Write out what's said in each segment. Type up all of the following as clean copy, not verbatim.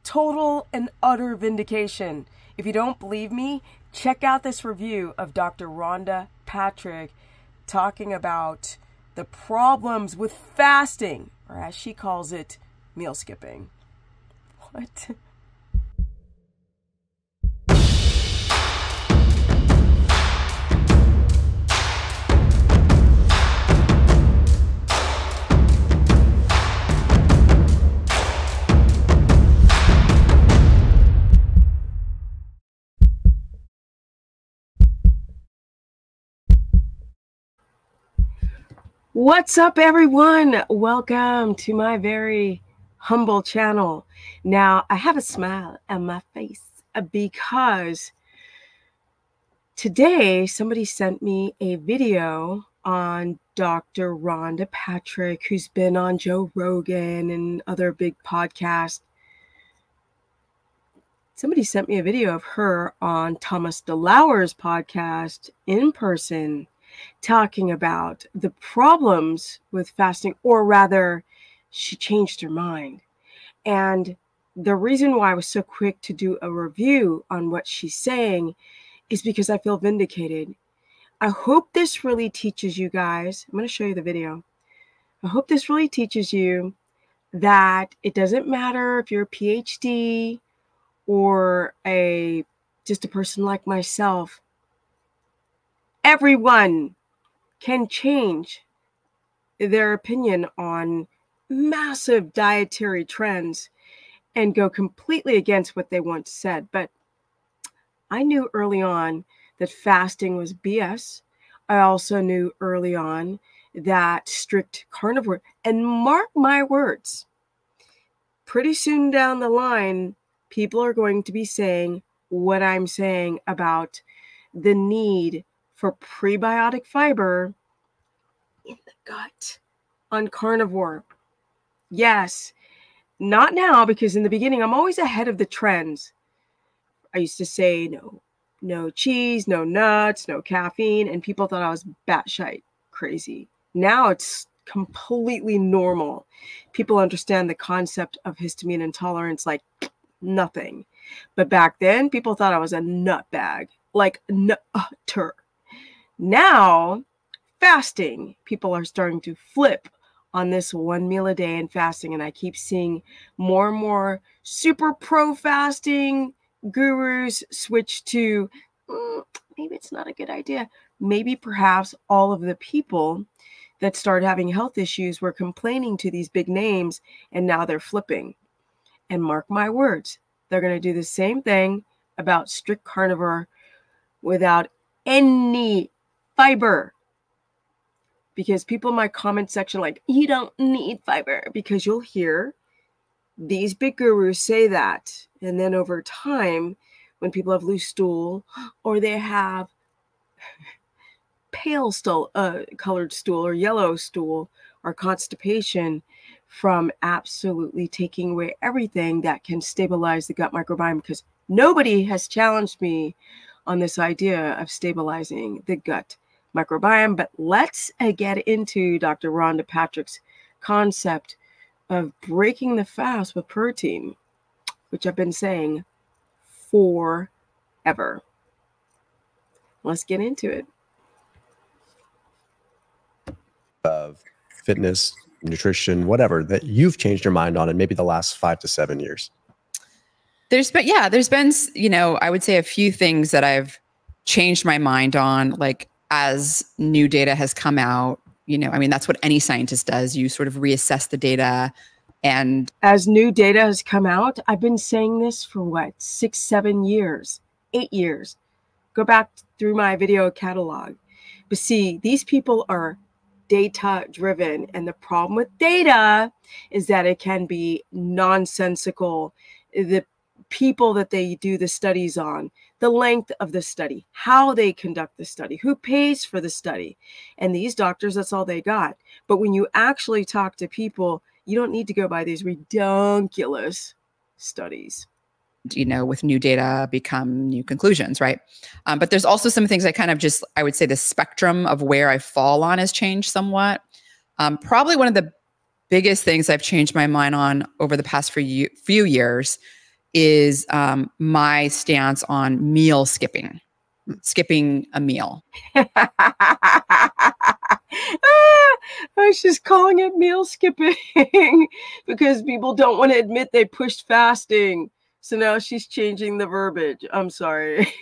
Total and utter vindication. If you don't believe me, check out this review of Dr. Rhonda Patrick talking about the problems with fasting, or as she calls it, meal skipping. What? What's up, everyone? Welcome to my very humble channel. Now, I have a smile on my face because today somebody sent me a video on Dr. Rhonda Patrick, who's been on Joe Rogan and other big podcasts. Somebody sent me a video of her on Thomas DeLauer's podcast in person, talking about the problems with fasting, or rather, she changed her mind. And the reason why I was so quick to do a review on what she's saying is because I feel vindicated. I hope this really teaches you guys. I'm going to show you the video. I hope this really teaches you that it doesn't matter if you're a PhD or just a person like myself. Everyone can change their opinion on massive dietary trends and go completely against what they once said. But I knew early on that fasting was BS. I also knew early on that strict carnivore, and mark my words, pretty soon down the line, people are going to be saying what I'm saying about the need for prebiotic fiber in the gut on carnivore. Yes, not now, because in the beginning, I'm always ahead of the trends. I used to say no cheese, no nuts, no caffeine, and people thought I was batshit crazy. Now it's completely normal. People understand the concept of histamine intolerance like nothing. But back then, people thought I was a nutbag, like nutter. Now, fasting, people are starting to flip on this one meal a day and fasting. And I keep seeing more and more super pro fasting gurus switch to, maybe it's not a good idea. Maybe perhaps all of the people that started having health issues were complaining to these big names, and now they're flipping. And mark my words, they're going to do the same thing about strict carnivore without any fiber. Because people in my comment section like, you don't need fiber, because you'll hear these big gurus say that. And then over time, when people have loose stool, or they have pale stool, colored stool, or yellow stool, or constipation from absolutely taking away everything that can stabilize the gut microbiome, because nobody has challenged me on this idea of stabilizing the gut microbiome. But let's get into Dr. Rhonda Patrick's concept of breaking the fast with protein, which I've been saying forever. Let's get into it. Of fitness, nutrition, whatever, that you've changed your mind on in maybe the last 5 to 7 years? There's been, I would say a few things that I've changed my mind on, like as new data has come out. That's what any scientist does. You sort of reassess the data. And as new data has come out, I've been saying this for 6, 7 years, 8 years. Go back through my video catalog. But see, these people are data driven. And the problem with data is that it can be nonsensical. The people that they do the studies on, the length of the study, how they conduct the study, who pays for the study. And these doctors, that's all they got. But when you actually talk to people, you don't need to go by these ridiculous studies. With new data become new conclusions, right? But there's also some things I kind of I would say the spectrum of where I fall on has changed somewhat. Probably one of the biggest things I've changed my mind on over the past few years is my stance on meal skipping a meal. I was just calling it meal skipping because people don't want to admit they pushed fasting. So now she's changing the verbiage. I'm sorry.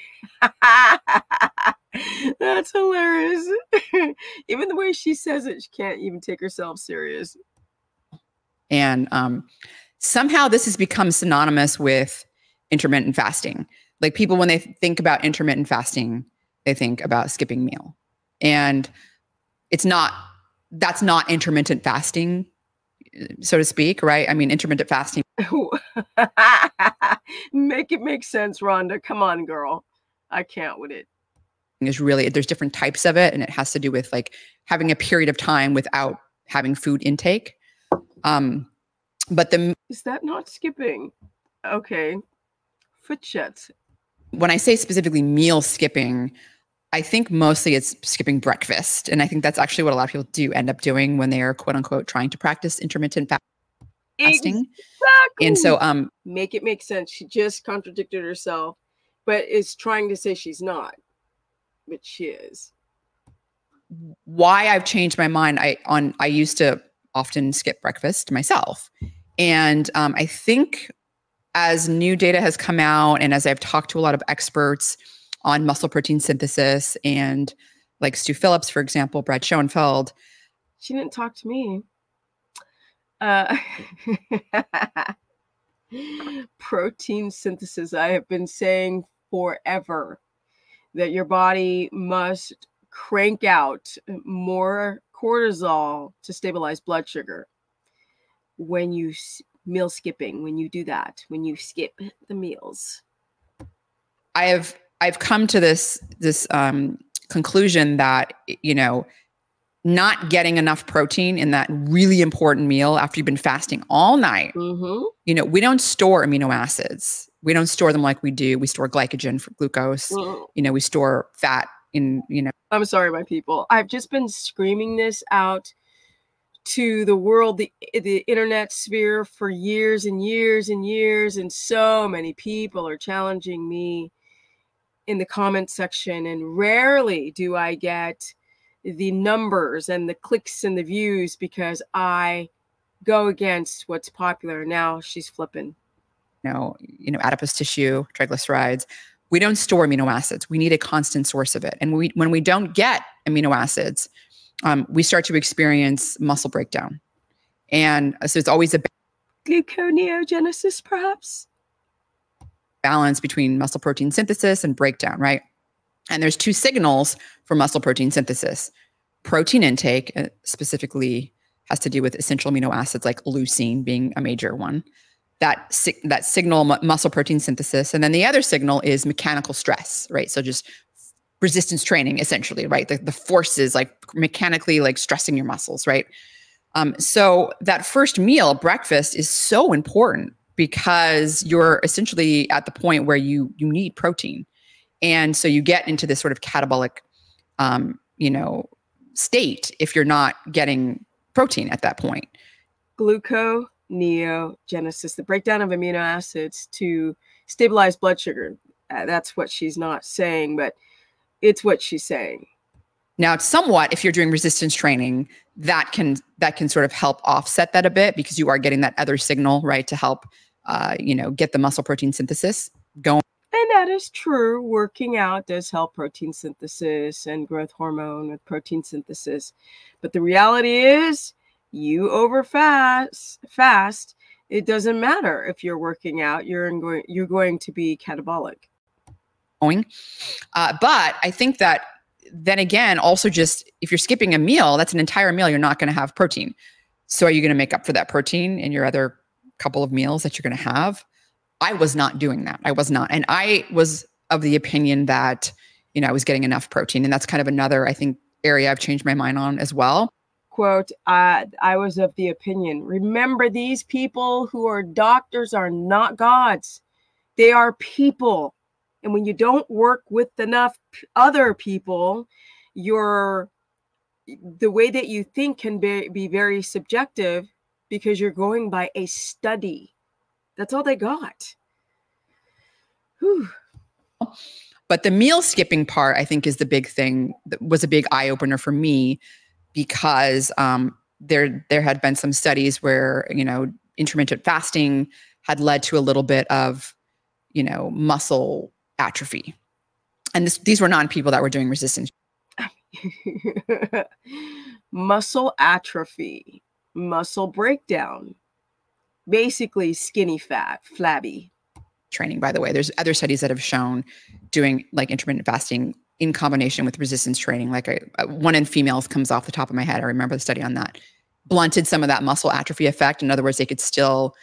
That's hilarious. Even the way she says it, she can't even take herself serious. And somehow this has become synonymous with intermittent fasting. Like people, when they think about intermittent fasting, they think about skipping meal. And that's not intermittent fasting, so to speak, right? I mean, intermittent fasting. Make it make sense, Rhonda. Come on, girl. I can't with it. Is really, there's different types of it, and it has to do with like having a period of time without having food intake. But is that not skipping? Okay. Foot jets. When I say specifically meal skipping, I think mostly it's skipping breakfast. And I think that's actually what a lot of people do end up doing when they are quote unquote trying to practice intermittent fasting. Exactly. And so make it make sense. She just contradicted herself, but is trying to say she's not, but she is. Why I've changed my mind, I used to often skip breakfast myself. And I think as new data has come out and as I've talked to a lot of experts on muscle protein synthesis and like Stu Phillips, for example, Brad Schoenfeld. She didn't talk to me. Protein synthesis. I have been saying forever that your body must crank out more cortisol to stabilize blood sugar. When you meal skipping, when you do that, when you skip the meals. I've come to this conclusion that, you know, not getting enough protein in that really important meal after you've been fasting all night. Mm-hmm. You know, we don't store amino acids. We don't store them like we do. We store glycogen for glucose. Mm-hmm. You know, we store fat in, you know. I'm sorry, my people. I've just been screaming this out to the world, the internet sphere for years and years and years. And so many people are challenging me in the comment section. And rarely do I get the numbers and the clicks and the views because I go against what's popular. Now she's flipping. You know, adipose tissue, triglycerides. We don't store amino acids. We need a constant source of it. And when we don't get amino acids, we start to experience muscle breakdown. And so it's always a gluconeogenesis, perhaps? Balance between muscle protein synthesis and breakdown, right? And there's two signals for muscle protein synthesis. Protein intake specifically has to do with essential amino acids like leucine being a major one. That signal muscle protein synthesis. And then the other signal is mechanical stress, right? So just resistance training, essentially, right? The forces like mechanically like stressing your muscles, right? So that first meal, breakfast, is so important because you're essentially at the point where you need protein. And so you get into this sort of catabolic, state if you're not getting protein at that point. Gluconeogenesis, the breakdown of amino acids to stabilize blood sugar. That's what she's not saying, but it's what she's saying. Now, it's somewhat, if you're doing resistance training, that can sort of help offset that a bit because you are getting that other signal, right, to help, get the muscle protein synthesis going. And that is true. Working out does help protein synthesis and growth hormone with protein synthesis. But the reality is you fast, it doesn't matter if you're working out, you're going to be catabolic. But I think that then again, also just if you're skipping a meal, that's an entire meal, you're not going to have protein. So are you going to make up for that protein in your other couple of meals that you're going to have? I was not doing that. I was not. And I was of the opinion that, I was getting enough protein. And that's kind of another, I think, area I've changed my mind on as well. Quote, I was of the opinion. Remember, these people who are doctors are not gods. They are people. And when you don't work with enough other people, the way that you think can be very subjective because you're going by a study. That's all they got. Whew. But the meal skipping part, I think, is the big thing. That was a big eye opener for me, because there had been some studies where, you know, intermittent fasting had led to a little bit of, you know, muscle atrophy. And these were not people that were doing resistance. Muscle atrophy, muscle breakdown, basically skinny fat, flabby. Training, by the way. There's other studies that have shown doing like intermittent fasting in combination with resistance training, like one in females comes off the top of my head. I remember the study on that. Blunted some of that muscle atrophy effect. In other words, they could still,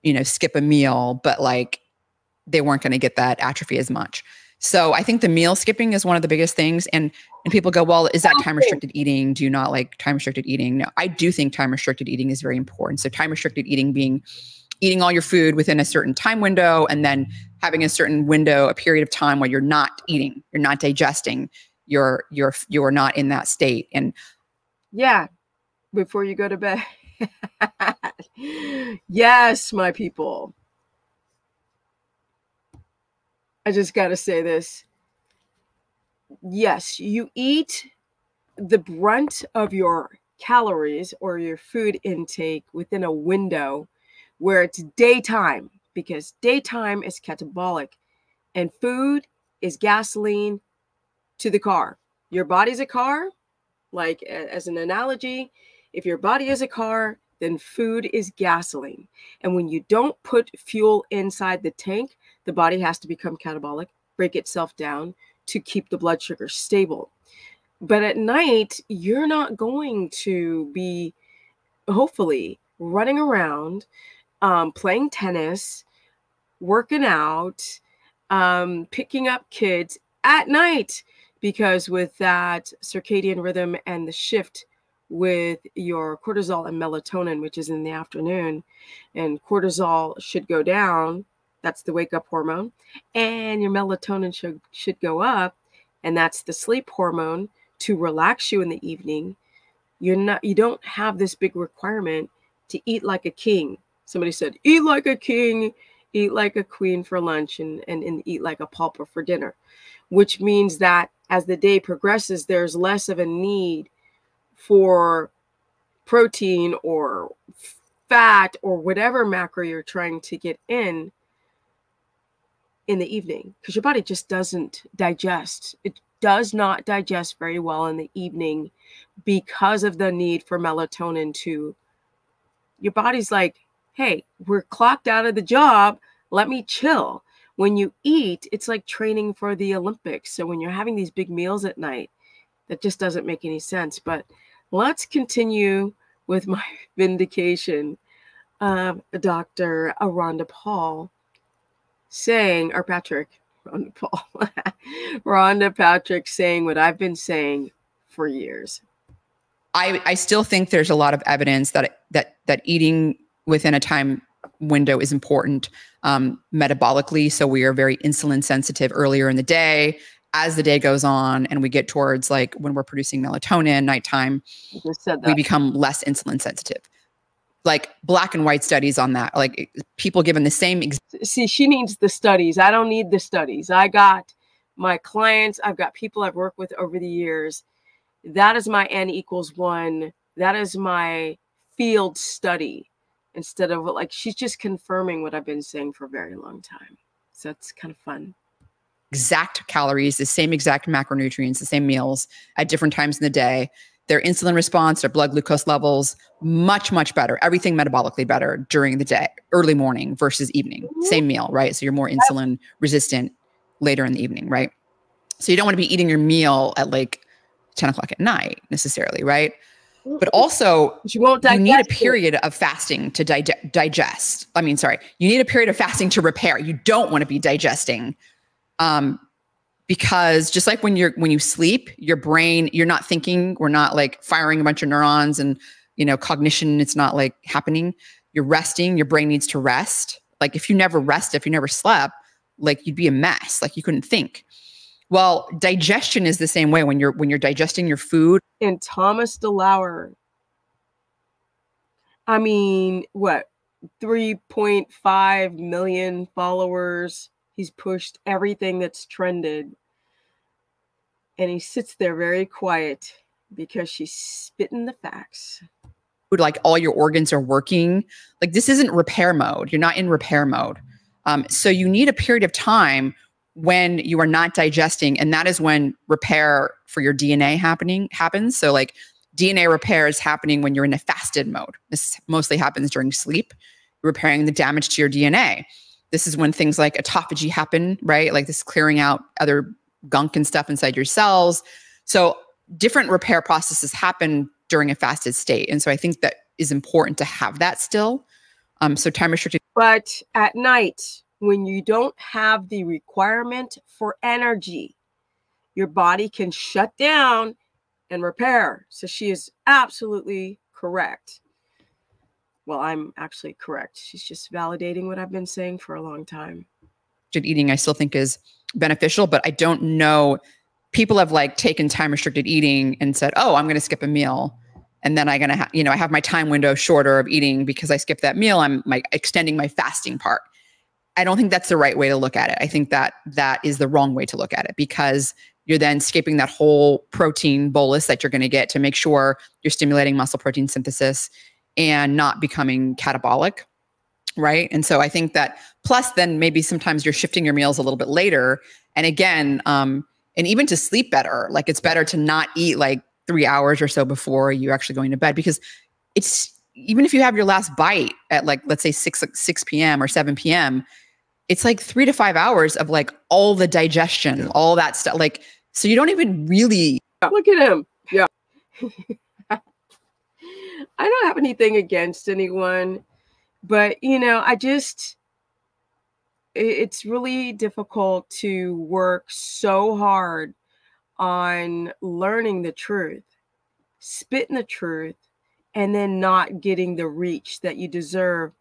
you know, skip a meal, but like they weren't going to get that atrophy as much. So I think the meal skipping is one of the biggest things. And people go, well, is that time restricted eating? Do you not like time restricted eating? No, I do think time restricted eating is very important. So time restricted eating being eating all your food within a certain time window, and then having a certain window, a period of time where you're not eating, you're not digesting, you're not in that state. And yeah, before you go to bed. Yes, my people. I just got to say this. Yes, you eat the brunt of your calories or your food intake within a window where it's daytime, because daytime is catabolic and food is gasoline to the car. Your body's a car, like as an analogy, if your body is a car, then food is gasoline. And when you don't put fuel inside the tank, the body has to become catabolic, break itself down to keep the blood sugar stable. But at night, you're not going to be, hopefully, running around, playing tennis, working out, picking up kids at night, because with that circadian rhythm and the shift with your cortisol and melatonin, which is in the afternoon, and cortisol should go down, that's the wake up hormone, and your melatonin should go up, and that's the sleep hormone to relax you in the evening. You don't have this big requirement to eat like a king. Somebody said, eat like a king, eat like a queen for lunch, and eat like a pauper for dinner, which means that as the day progresses, there's less of a need for protein or fat or whatever macro you're trying to get in the evening, because your body just doesn't digest. It does not digest very well in the evening because of the need for melatonin to, your body's like, hey, we're clocked out of the job. Let me chill. When you eat, it's like training for the Olympics. So when you're having these big meals at night, that just doesn't make any sense. But let's continue with my vindication of Dr. Rhonda Paul saying, or Patrick, Rhonda Paul, Rhonda Patrick saying what I've been saying for years. I still think there's a lot of evidence that eating within a time window is important metabolically. So we are very insulin sensitive earlier in the day. As the day goes on and we get towards like when we're producing melatonin, nighttime, we become less insulin sensitive. Like black and white studies on that, like people given the same. See, she needs the studies. I don't need the studies. I got my clients. I've got people I've worked with over the years. That is my N=1. That is my field study, instead of like, she's just confirming what I've been saying for a very long time. So it's kind of fun. Exact calories, the same exact macronutrients, the same meals at different times in the day. Their insulin response, their blood glucose levels, much, much better. Everything metabolically better during the day, early morning versus evening. Mm-hmm. Same meal, right? So you're more insulin resistant later in the evening, right? So you don't want to be eating your meal at like 10 o'clock at night necessarily, right? But also, you need a period of fasting to digest. You need a period of fasting to repair. You don't want to be digesting. Because just like when you sleep, your brain, you're not thinking, we're not like firing a bunch of neurons and, cognition, it's not like happening. You're resting, your brain needs to rest. Like if you never rest, if you never slept, like you'd be a mess, like you couldn't think. Well, digestion is the same way when you're digesting your food. And Thomas DeLauer, 3.5 million followers. He's pushed everything that's trended. And he sits there very quiet because she's spitting the facts. Like all your organs are working. Like this isn't repair mode. You're not in repair mode. So you need a period of time when you are not digesting. And that is when repair for your DNA happens. So like DNA repair is happening when you're in a fasted mode. This mostly happens during sleep, repairing the damage to your DNA. This is when things like autophagy happen, right? Like this clearing out other gunk and stuff inside your cells. So different repair processes happen during a fasted state. And so I think that is important to have that still. So time restricted. But at night, when you don't have the requirement for energy, your body can shut down and repair. So she is absolutely correct. Well, I'm actually correct. She's just validating what I've been saying for a long time. Eating, I still think is beneficial, but I don't know. People have like taken time restricted eating and said, oh, I'm going to skip a meal. And then I'm going to I have my time window shorter of eating because I skipped that meal. I'm like extending my fasting part. I don't think that's the right way to look at it. I think that that is the wrong way to look at it, because you're then skipping that whole protein bolus that you're going to get to make sure you're stimulating muscle protein synthesis and not becoming catabolic, right? And so I think that plus then maybe sometimes you're shifting your meals a little bit later. And again, and even to sleep better, like it's better to not eat like 3 hours or so before you actually going to bed, because it's, even if you have your last bite at like, let's say 6 p.m. or 7 p.m., it's like 3 to 5 hours of like all the digestion, all that stuff. Like, so you don't even really. Look at him. Yeah. I don't have anything against anyone, but it's really difficult to work so hard on learning the truth, spitting the truth, and then not getting the reach that you deserve.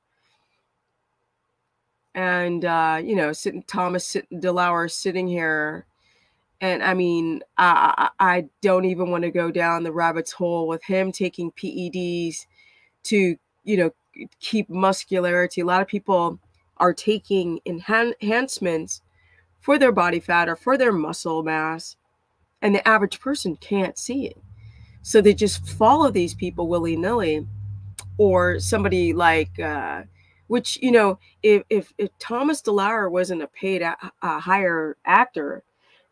And, Thomas DeLauer sitting here. And I mean, I don't even want to go down the rabbit's hole with him taking PEDs to, keep muscularity. A lot of people are taking enhancements for their body fat or for their muscle mass, and the average person can't see it. So they just follow these people willy-nilly, or somebody like, which, if Thomas DeLauer wasn't a paid higher actor,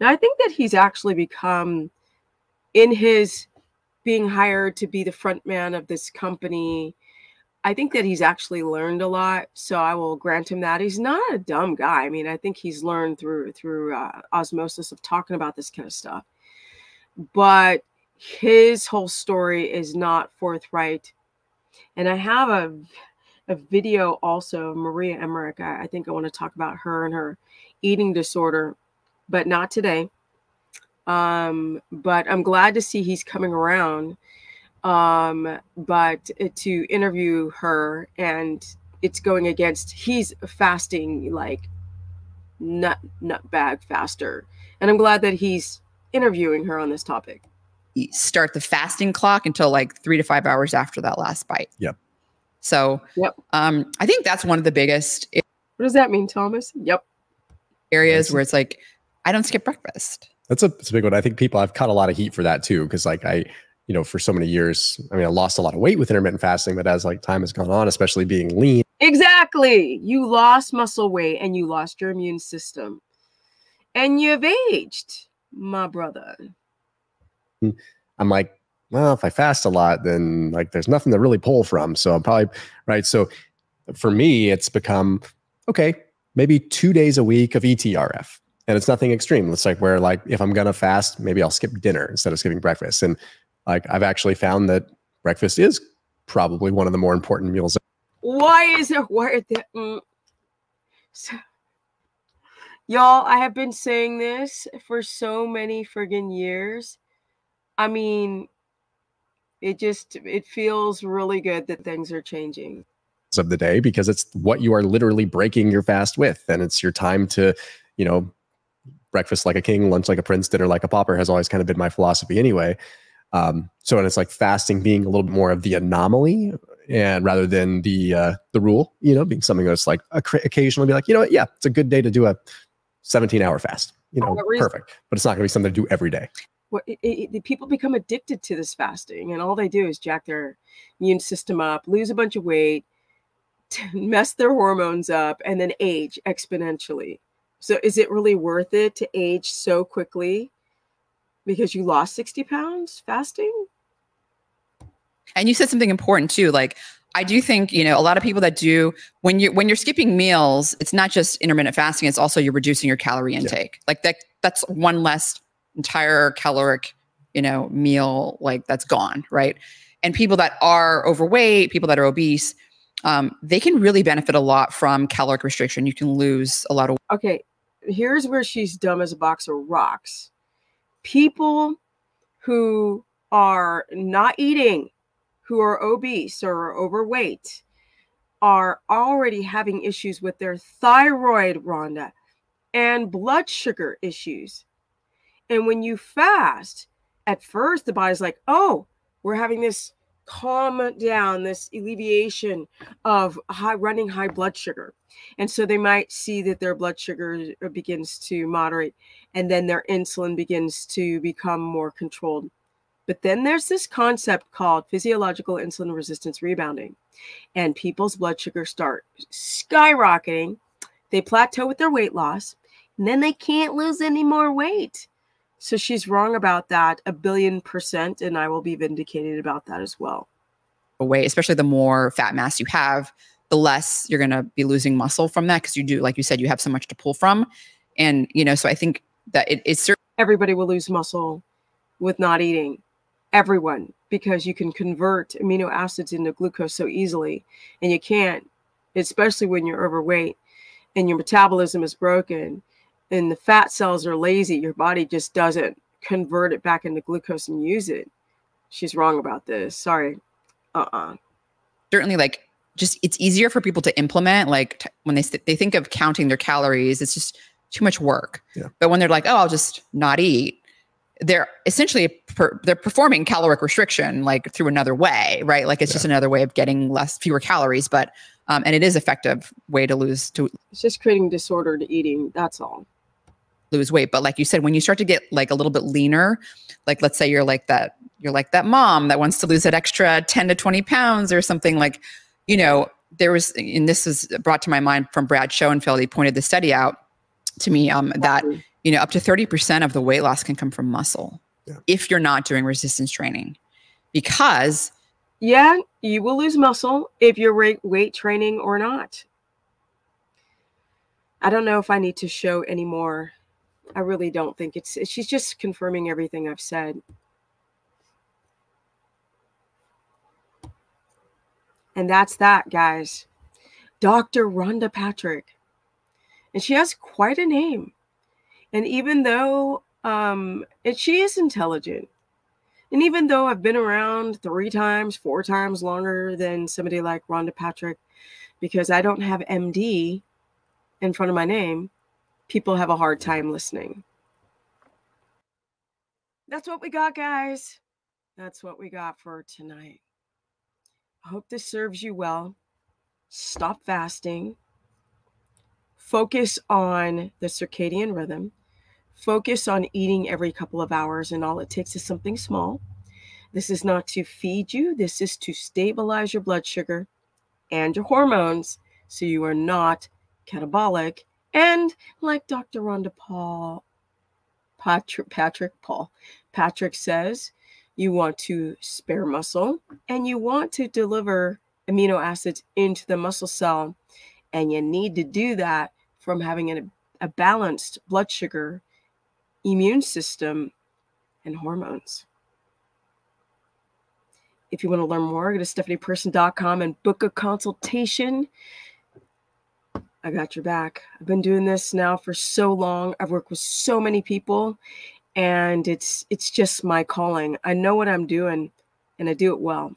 now I think that he's actually become, in his being hired to be the front man of this company, I think that he's actually learned a lot. So I will grant him that. He's not a dumb guy. I mean, I think he's learned through osmosis of talking about this kind of stuff. But his whole story is not forthright. And I have a video also of Maria Emmerich. I think I want to talk about her and her eating disorder, but not today. But I'm glad to see he's coming around. But to interview her, and it's going against, he's fasting like nutbag faster. And I'm glad that he's interviewing her on this topic. Start the fasting clock until like 3 to 5 hours after that last bite. Yep. So, I think that's one of the biggest. What does that mean, Thomas? Yep. Areas where it's like, I don't skip breakfast. It's a big one. I think I've caught a lot of heat for that too. Cause like for so many years, I mean, I lost a lot of weight with intermittent fasting, but as like time has gone on, especially being lean. Exactly. You lost muscle weight and you lost your immune system and you've aged, my brother. I'm like, well, if I fast a lot, then like there's nothing to really pull from. So I'm probably right. So for me, it's become, okay, maybe 2 days a week of ETRF. And it's nothing extreme. It's like where like, if I'm going to fast, maybe I'll skip dinner instead of skipping breakfast. And like, I've actually found that breakfast is probably one of the more important meals. Why is it? So, y'all, I have been saying this for so many friggin' years. I mean, it feels really good that things are changing. Of the day, because it's what you are literally breaking your fast with. And it's your time to, breakfast like a king, lunch like a prince, dinner like a pauper has always kind of been my philosophy anyway. And it's like fasting being a little bit more of the anomaly, and rather than the rule, being something that's like occasionally be like, yeah, it's a good day to do a 17-hour fast, perfect. But it's not going to be something to do every day. Well, the people become addicted to this fasting, and all they do is jack their immune system up, lose a bunch of weight, mess their hormones up, and then age exponentially. So is it really worth it to age so quickly because you lost 60 pounds fasting? And you said something important too. Like, I do think, a lot of people that do, when you're skipping meals, it's not just intermittent fasting, it's also you're reducing your calorie intake. Yeah. Like that's one less entire caloric, meal, like that's gone, right? And people that are overweight, people that are obese, they can really benefit a lot from caloric restriction. You can lose a lot of. Okay, here's where she's dumb as a box of rocks. People who are not eating, who are obese or overweight, are already having issues with their thyroid, Rhonda, and blood sugar issues. And when you fast, at first the body's like, oh, we're having this calm down, this alleviation of running high blood sugar. And so they might see that their blood sugar begins to moderate, and then their insulin begins to become more controlled. But then there's this concept called physiological insulin resistance rebounding, and people's blood sugar start skyrocketing. They plateau with their weight loss, and then they can't lose any more weight. So she's wrong about that 1,000,000,000%, and I will be vindicated about that as well. Weight, especially the more fat mass you have, the less you're going to be losing muscle from that, because you do, like you said, you have so much to pull from. And, so I think that it's everybody will lose muscle with not eating. Everyone, because you can convert amino acids into glucose so easily, and you can't, especially when you're overweight and your metabolism is broken and the fat cells are lazy. Your body just doesn't convert it back into glucose and use it. She's wrong about this. Sorry. Certainly, like, just it's easier for people to implement. Like when they think of counting their calories, it's just too much work. Yeah. But when they're like, oh, I'll just not eat, they're essentially they're performing caloric restriction, like through another way, right? Like it's just another way of getting fewer calories, but and it is effective way to lose. It's just creating disordered eating. That's all. Lose weight, but like you said, when you start to get like a little bit leaner, like let's say you're like that mom that wants to lose that extra 10 to 20 pounds or something, like, there was, and this was brought to my mind from Brad Schoenfeld. He pointed the study out to me that up to 30% of the weight loss can come from muscle if you're not doing resistance training, because you will lose muscle if you're weight training or not. I don't know if I need to show any more. I really don't think she's just confirming everything I've said. And that's that, guys. Dr. Rhonda Patrick. And she has quite a name. And even though she is intelligent, and even though I've been around 3 times, 4 times longer than somebody like Rhonda Patrick, because I don't have MD in front of my name, people have a hard time listening. That's what we got, guys. That's what we got for tonight. I hope this serves you well. Stop fasting. Focus on the circadian rhythm. Focus on eating every couple of hours, and all it takes is something small. This is not to feed you. This is to stabilize your blood sugar and your hormones so you are not catabolic. And like Dr. Rhonda Patrick says, you want to spare muscle, and you want to deliver amino acids into the muscle cell. And you need to do that from having a balanced blood sugar, immune system, and hormones. If you want to learn more, go to stephanieperson.com and book a consultation. I got your back. I've been doing this now for so long. I've worked with so many people, and it's just my calling. I know what I'm doing, and I do it well.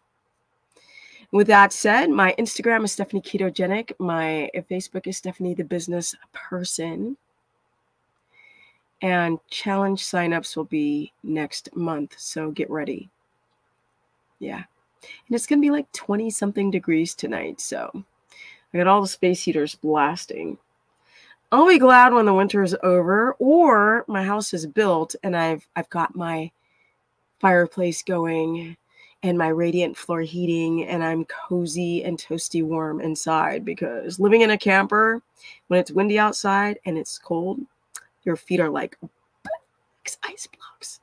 With that said, my Instagram is Stephanie Ketogenic. My Facebook is Stephanie the Business Person. And challenge signups will be next month, so get ready. Yeah. And it's going to be like 20-something degrees tonight, so I got all the space heaters blasting. I'll be glad when the winter is over, or my house is built and I've got my fireplace going and my radiant floor heating, and I'm cozy and toasty warm inside, because living in a camper when it's windy outside and it's cold, your feet are like ice blocks.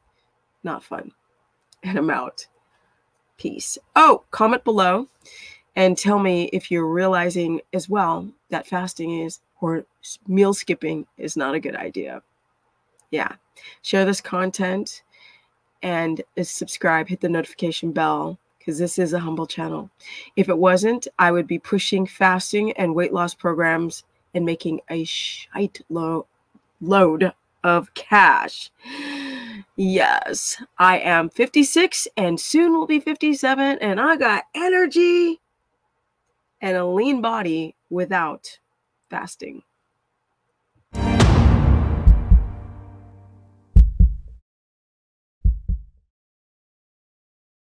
Not fun. And I'm out. Peace. Oh, comment below and tell me if you're realizing as well that fasting is, or meal skipping is not a good idea. Yeah. Share this content and subscribe, hit the notification bell, because this is a humble channel. If it wasn't, I would be pushing fasting and weight loss programs and making a shite load of cash. Yes, I am 56 and soon will be 57, and I got energy and a lean body without fasting.